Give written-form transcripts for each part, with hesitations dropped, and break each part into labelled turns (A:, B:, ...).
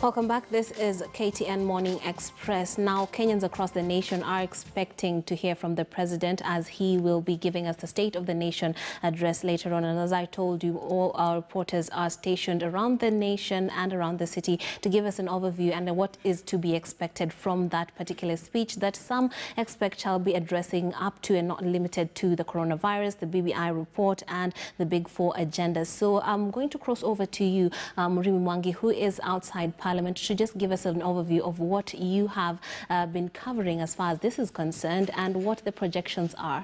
A: Welcome back. This is KTN Morning Express. Now, Kenyans across the nation are expecting to hear from the president as he will be giving us the State of the Nation address later on. And as I told you, all our reporters are stationed around the nation and around the city to give us an overview and what is to be expected from that particular speech that some expect shall be addressing up to and not limited to the coronavirus, the BBI report and the Big Four agenda. So I'm going to cross over to you, Murimi Mwangi, who is outside Parliament, to just give us an overview of what you have been covering as far as this is concerned and what the projections are.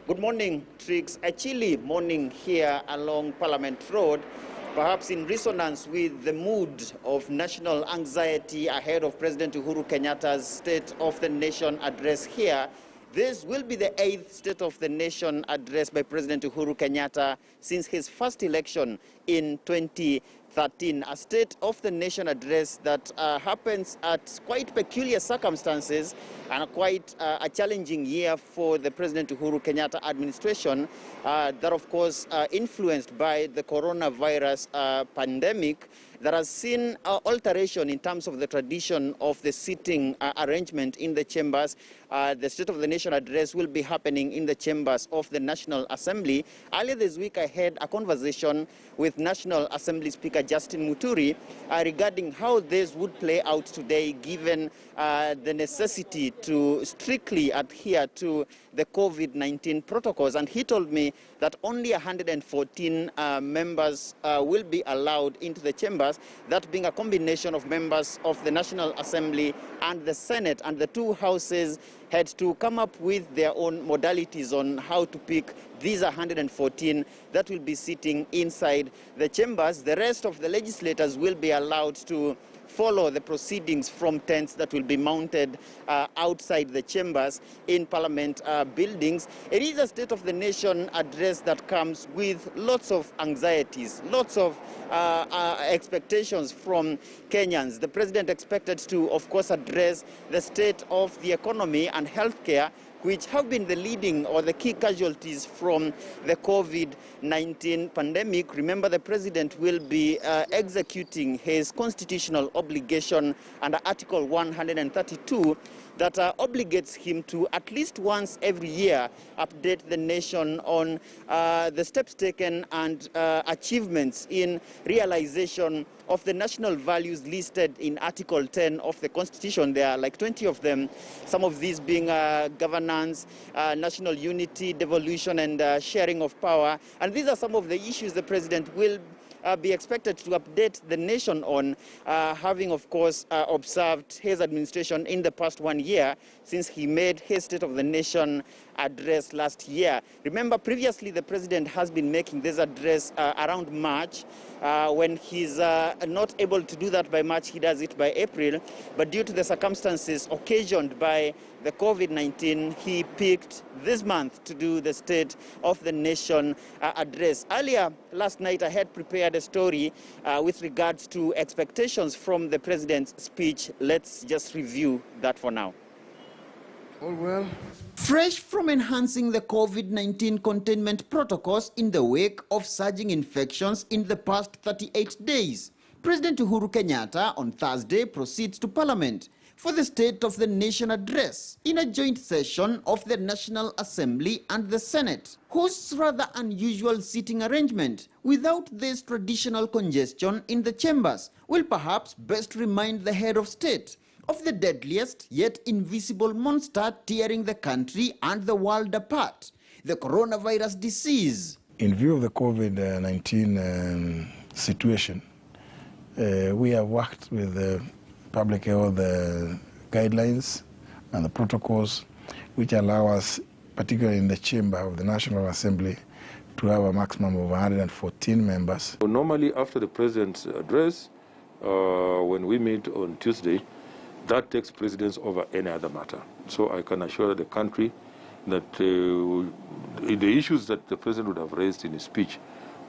B: Good morning, Trix. A chilly morning here along Parliament Road, perhaps in resonance with the mood of national anxiety ahead of President Uhuru Kenyatta's State of the Nation address here. This will be the 8th State of the Nation address by President Uhuru Kenyatta since his first election in 2013. A State of the Nation address that happens at quite peculiar circumstances and quite a challenging year for the President Uhuru Kenyatta administration that, of course, influenced by the coronavirus pandemic that has seen alteration in terms of the tradition of the sitting arrangement in the chambers. The State of the Nation address will be happening in the chambers of the National Assembly. Earlier this week, I had a conversation with National Assembly Speaker Justin Muturi regarding how this would play out today, given the necessity to strictly adhere to the COVID-19 protocols. And he told me that only 114 members will be allowed into the chambers, that being a combination of members of the National Assembly and the Senate, and the two houses had to come up with their own modalities on how to pick these 114 that will be sitting inside the chambers. The rest of the legislators will be allowed to follow the proceedings from tents that will be mounted outside the chambers in Parliament buildings. It is a State of the Nation address that comes with lots of anxieties, lots of expectations from Kenyans. The president expected to, of course, address the state of the economy and healthcare, which have been the leading or the key casualties from the COVID-19 pandemic. Remember, the president will be executing his constitutional obligation under Article 132 that obligates him to at least once every year update the nation on the steps taken and achievements in realization of the national values listed in Article 10 of the Constitution. There are like 20 of them, some of these being governance, national unity, devolution, and sharing of power. And these are some of the issues the president will be expected to update the nation on, having, of course, observed his administration in the past 1 year since he made his State of the Nation address last year. Remember, previously the president has been making this address around March. When he's not able to do that by March, he does it by April. But due to the circumstances occasioned by the COVID-19, he picked this month to do the State of the Nation address. Earlier last night, I had prepared a story with regards to expectations from the president's speech. Let's just review that for now.
C: All well.
D: Fresh from enhancing the COVID-19 containment protocols in the wake of surging infections in the past 38 days, President Uhuru Kenyatta on Thursday proceeds to Parliament for the State of the Nation address in a joint session of the National Assembly and the Senate, whose rather unusual seating arrangement without this traditional congestion in the chambers will perhaps best remind the head of state of the deadliest yet invisible monster tearing the country and the world apart, the coronavirus disease.
C: In view of the COVID-19 situation, we have worked with the public health guidelines and the protocols which allow us, particularly in the chamber of the National Assembly, to have a maximum of 114 members.
E: Normally, after the president's address, when we meet on Tuesday, that takes precedence over any other matter. So I can assure the country that the issues that the president would have raised in his speech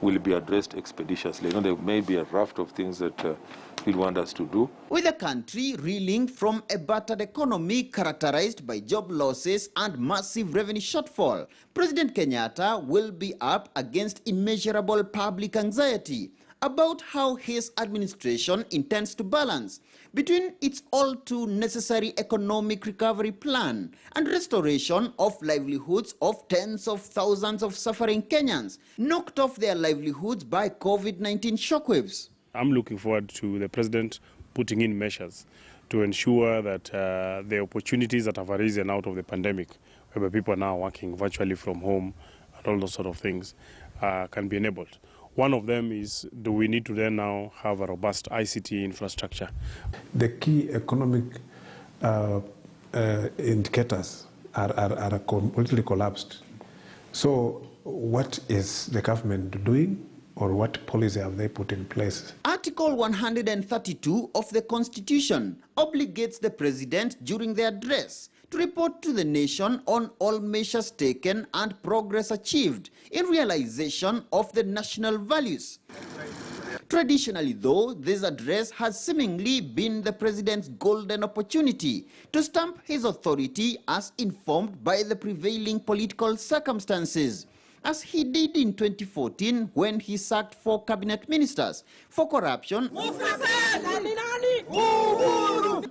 E: will be addressed expeditiously. You know, there may be a raft of things that he'll want us to do.
D: With the country reeling from a battered economy characterized by job losses and massive revenue shortfall, President Kenyatta will be up against immeasurable public anxiety about how his administration intends to balance between its all too necessary economic recovery plan and restoration of livelihoods of tens of thousands of suffering Kenyans knocked off their livelihoods by COVID-19 shockwaves.
F: I'm looking forward to the president putting in measures to ensure that the opportunities that have arisen out of the pandemic, where people are now working virtually from home and all those sort of things, can be enabled. One of them is, do we need to then now have a robust ICT infrastructure?
G: The key economic indicators are completely collapsed. So what is the government doing, or what policy have they put in place?
D: Article 132 of the Constitution obligates the president during the address to report to the nation on all measures taken and progress achieved in realization of the national values. Traditionally, though, this address has seemingly been the president's golden opportunity to stamp his authority as informed by the prevailing political circumstances, as he did in 2014 when he sacked 4 cabinet ministers for corruption,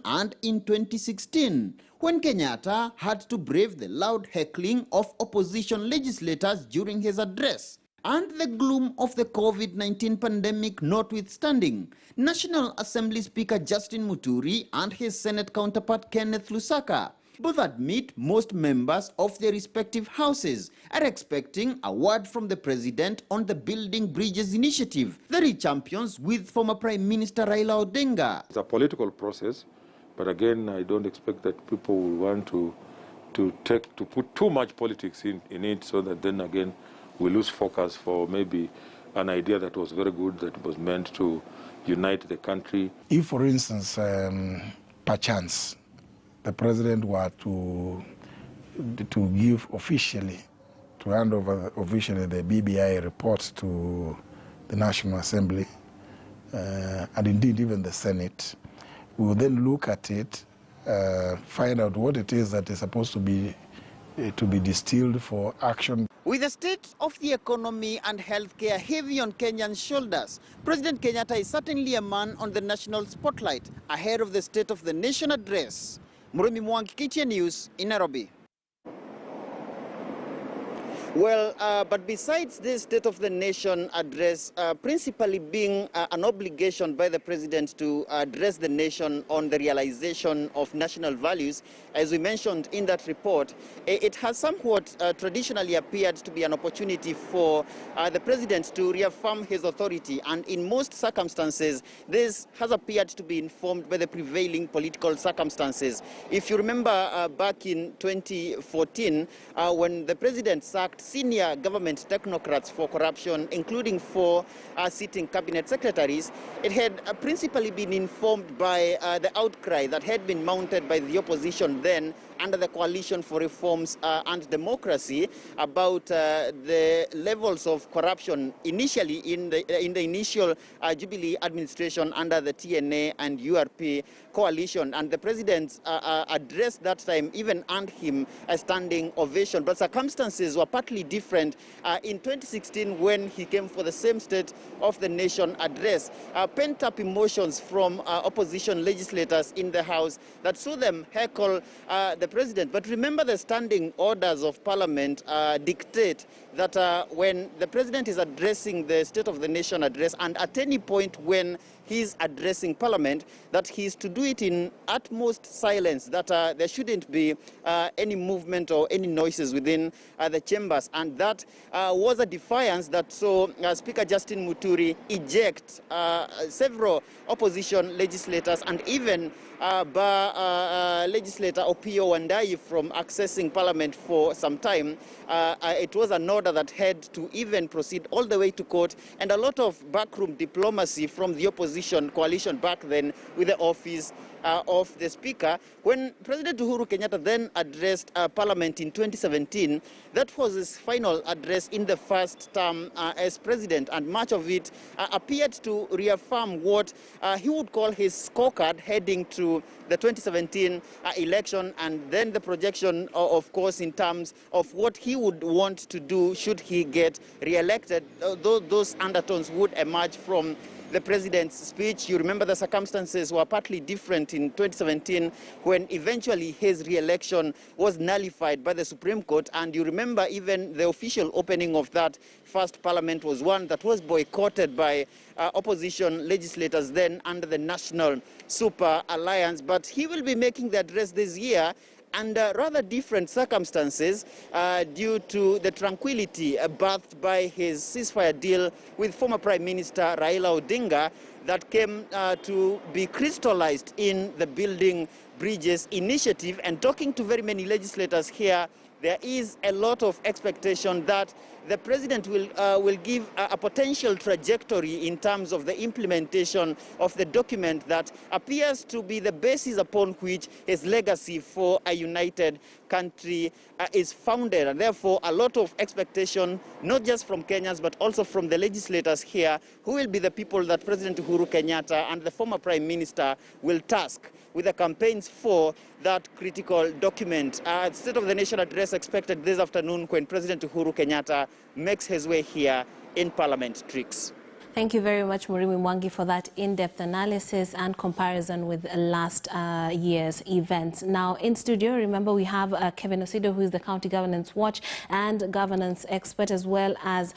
D: and in 2016 when Kenyatta had to brave the loud heckling of opposition legislators during his address. And the gloom of the COVID-19 pandemic notwithstanding, National Assembly Speaker Justin Muturi and his Senate counterpart Kenneth Lusaka both admit most members of their respective houses are expecting a word from the president on the Building Bridges initiative that he champions with former Prime Minister Raila Odinga.
E: It's a political process, but again, I don't expect that people will want to put too much politics in it, so that then again we lose focus for maybe an idea that was very good, that was meant to unite the country.
C: If, for instance, perchance, the president were to give officially, to hand over officially the BBI report to the National Assembly, and indeed even the Senate, we will then look at it, find out what it is that is supposed to be distilled for action.
D: With the state of the economy and healthcare heavy on Kenyan shoulders, President Kenyatta is certainly a man on the national spotlight ahead of the State of the Nation address. Murumi Mwangi, KTN News in Nairobi. Well, but besides this State of the Nation address, principally being an obligation by the president to address the nation on the realization of national values, as we mentioned in that report, it has somewhat traditionally appeared to be an opportunity for the president to reaffirm his authority. And in most circumstances, this has appeared to be informed by the prevailing political circumstances. If you remember back in 2014, when the president sacked senior government technocrats for corruption, including 4 sitting cabinet secretaries, it had principally been informed by the outcry that had been mounted by the opposition then under the Coalition for Reforms and Democracy about the levels of corruption initially in the initial Jubilee administration under the TNA and URP coalition. And the president addressed that time even earned him a standing ovation. But circumstances were partly different in 2016 when he came for the same State of the Nation address. Pent-up emotions from opposition legislators in the House that saw them heckle the president. But remember, the standing orders of Parliament dictate that when the president is addressing the State of the Nation address, and at any point when he's addressing Parliament, that he is to do it in utmost silence, that there shouldn't be any movement or any noises within the chambers. And that was a defiance that saw Speaker Justin Muturi eject several opposition legislators and even legislator Opiyo Wandayi from accessing Parliament for some time. It was an order that had to even proceed all the way to court, and a lot of backroom diplomacy from the opposition coalition back then with the office
B: of the Speaker. When President Uhuru Kenyatta then addressed Parliament in 2017, that was his final address in the first term as president, and much of it appeared to reaffirm what he would call his scorecard heading to the 2017 election, and then the projection, of course, in terms of what he would want to do should he get re-elected. Those undertones would emerge from the president's speech. You remember the circumstances were partly different in 2017 when eventually his re-election was nullified by the Supreme Court. And you remember even the official opening of that first parliament was one that was boycotted by opposition legislators then under the National Super Alliance. But he will be making the address this year under rather different circumstances due to the tranquility birthed by his ceasefire deal with former Prime Minister Raila Odinga that came to be crystallized in the Building Bridges initiative. And talking to very many legislators here, there is a lot of expectation that the president will give a potential trajectory in terms of the implementation of the document that appears to be the basis upon which his legacy for a united country is founded. And therefore, a lot of expectation, not just from Kenyans, but also from the legislators here, who will be the people that President Uhuru Kenyatta and the former Prime Minister will task with the campaigns for that critical document. State of the Nation address expected this afternoon when President Uhuru Kenyatta makes his way here in Parliament. Tricks.
A: Thank you very much, Murimi Mwangi, for that in-depth analysis and comparison with last year's events. Now, in studio, remember, we have Kevin Osido, who is the County Governance Watch and governance expert, as well as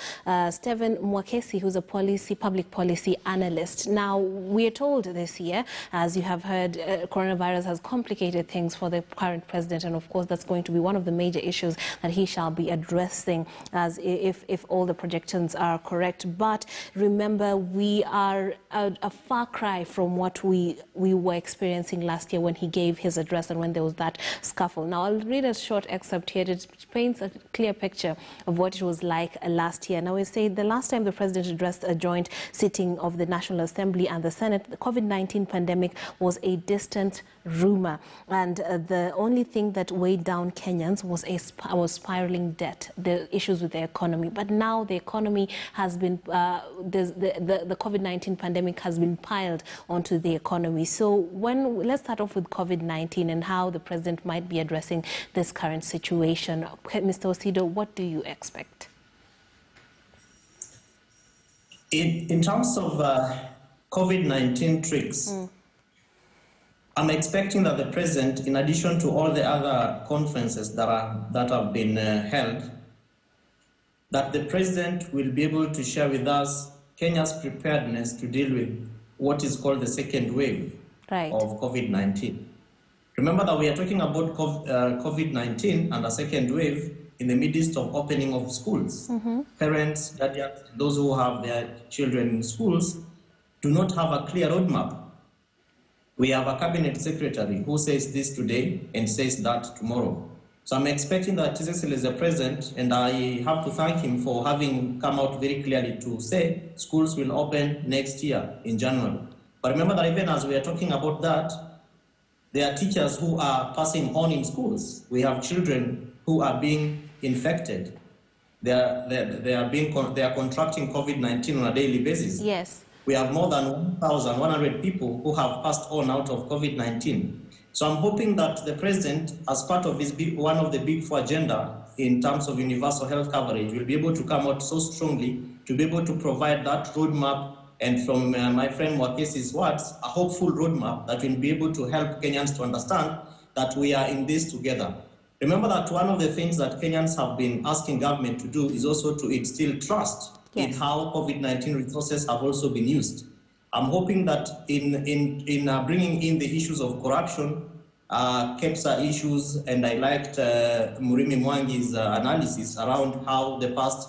A: Stephen Mwakesi, who's a public policy analyst. Now, we are told this year, as you have heard, coronavirus has complicated things for the current president, and of course, that's going to be one of the major issues that he shall be addressing, as if all the projections are correct. But remember, we are a far cry from what we were experiencing last year when he gave his address and when there was that scuffle. Now, I'll read a short excerpt here. It paints a clear picture of what it was like last year. Now, we say the last time the president addressed a joint sitting of the National Assembly and the Senate, the COVID-19 pandemic was a distant rumor. And the only thing that weighed down Kenyans was spiraling debt, the issues with the economy. But now the economy has been, the COVID-19 pandemic has been piled onto the economy. So let's start off with COVID-19 and how the president might be addressing this current situation. Mr. Osido, what do you expect?
H: In terms of COVID-19 tricks, I'm expecting that the president, in addition to all the other conferences that have been held, that the president will be able to share with us Kenya's preparedness to deal with what is called the second wave of COVID-19. Remember that we are talking about COVID-19 and a second wave in the midst of opening of schools. Parents, guardians, those who have their children in schools do not have a clear roadmap. We have a cabinet secretary who says this today and says that tomorrow. So I'm expecting that His Excellency is the president, and I have to thank him for having come out very clearly to say schools will open next year in January. But remember that even as we are talking about that, there are teachers who are passing on in schools. We have children who are being infected. They are contracting COVID-19 on a daily basis.
A: Yes.
H: We have more than 1,100 people who have passed on out of COVID-19. So I'm hoping that the president, as part of his one of the big four agenda in terms of universal health coverage, will be able to come out so strongly to be able to provide that roadmap, and from my friend Mwakesi's words, a hopeful roadmap that will be able to help Kenyans to understand that we are in this together. Remember that one of the things that Kenyans have been asking government to do is also to instill trust in how COVID-19 resources have also been used. I'm hoping that in bringing in the issues of corruption, KEPSA issues, and I liked Murimi Mwangi's analysis around how the past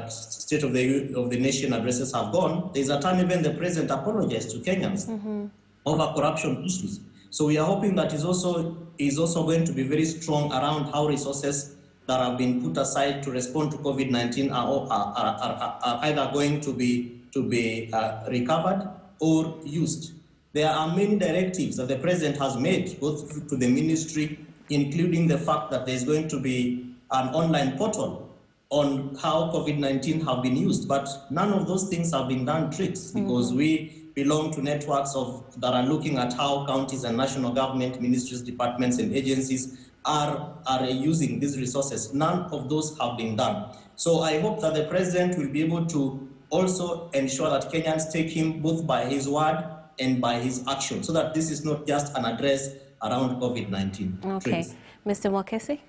H: State of the Nation addresses have gone. There's a time even the president apologized to Kenyans over corruption issues. So we are hoping that he's also going to be very strong around how resources that have been put aside to respond to COVID-19 are either going to be recovered or used. There are many directives that the president has made, both to the ministry, including the fact that there's going to be an online portal on how COVID-19 have been used, but none of those things have been done tricks because we belong to networks that are looking at how counties and national government, ministries, departments, and agencies are using these resources. None of those have been done. So I hope that the president will be able to also ensure that Kenyans take him both by his word and by his action, so that this is not just an address around COVID-19.
A: Okay. Mr. Mwakesi?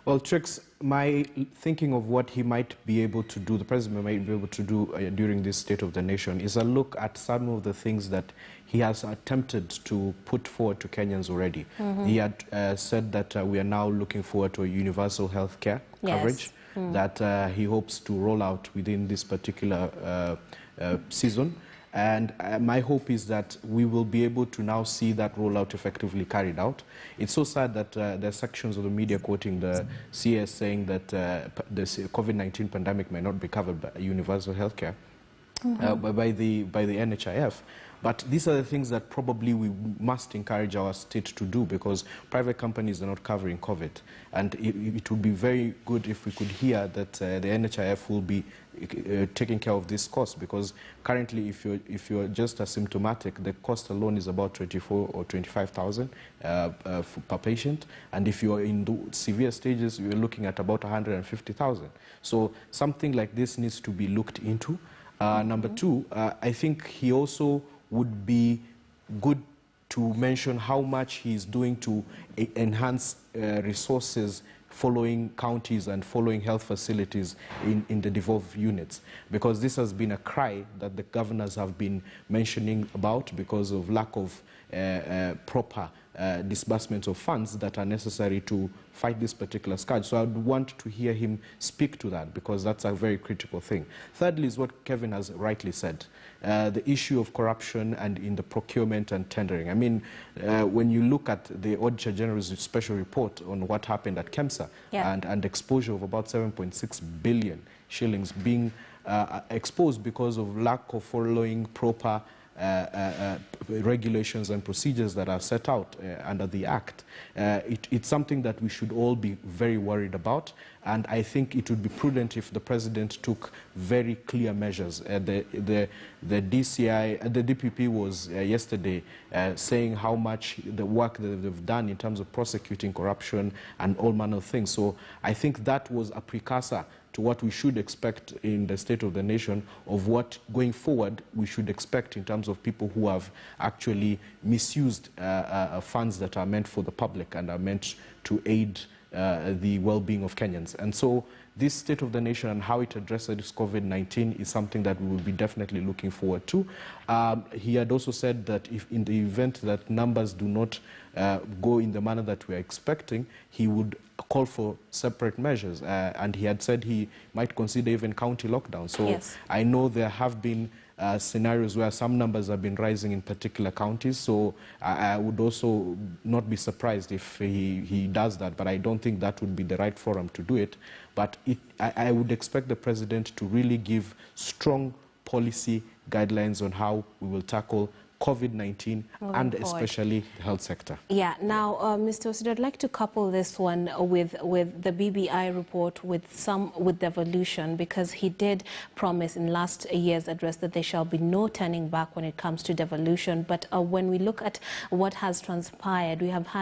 I: Well, Trix, my thinking of what he might be able to do, the president might be able to do during this State of the Nation, is a look at some of the things that he has attempted to put forward to Kenyans already. He had said that we are now looking forward to a universal health care coverage that he hopes to roll out within this particular season. And my hope is that we will be able to now see that rollout effectively carried out. It's so sad that there are sections of the media quoting the CS saying that the COVID-19 pandemic may not be covered by universal health care by the NHIF. But these are the things that probably we must encourage our state to do, because private companies are not covering COVID. And it would be very good if we could hear that the NHIF will be taking care of this cost, because currently if you're just asymptomatic, the cost alone is about 24 or 25,000 per patient, and if you're in the severe stages, you're looking at about 150,000. So something like this needs to be looked into. Number two, I think he also would be good to mention how much he's doing to enhance resources following counties and following health facilities in the devolved units, because this has been a cry that the governors have been mentioning about because of lack of proper disbursements of funds that are necessary to fight this particular scourge. So I would want to hear him speak to that, because that's a very critical thing. Thirdly is what Kevin has rightly said, the issue of corruption and in the procurement and tendering. I mean, when you look at the Auditor General's special report on what happened at KEMSA and exposure of about 7.6 billion shillings being exposed because of lack of following proper regulations and procedures that are set out under the Act. It's something that we should all be very worried about, and I think it would be prudent if the President took very clear measures. The DCI, the DPP was yesterday saying how much the work that they've done in terms of prosecuting corruption and all manner of things. So I think that was a precursor to what we should expect in the State of the Nation, of what going forward we should expect in terms of people who have actually misused funds that are meant for the public and are meant to aid the well-being of Kenyans. And so this State of the Nation and how it addresses COVID-19 is something that we will be definitely looking forward to. He had also said that if in the event that numbers do not go in the manner that we are expecting, he would call for separate measures. And he had said he might consider even county lockdown. So I know there have been scenarios where some numbers have been rising in particular counties, so I would also not be surprised if he does that, but I don't think that would be the right forum to do it. But I would expect the President to really give strong policy guidelines on how we will tackle COVID-19 and especially the health sector.
A: Yeah. Now, Mr. Osido, I'd like to couple this one with the BBI report with devolution, because he did promise in last year's address that there shall be no turning back when it comes to devolution. But when we look at what has transpired, we have had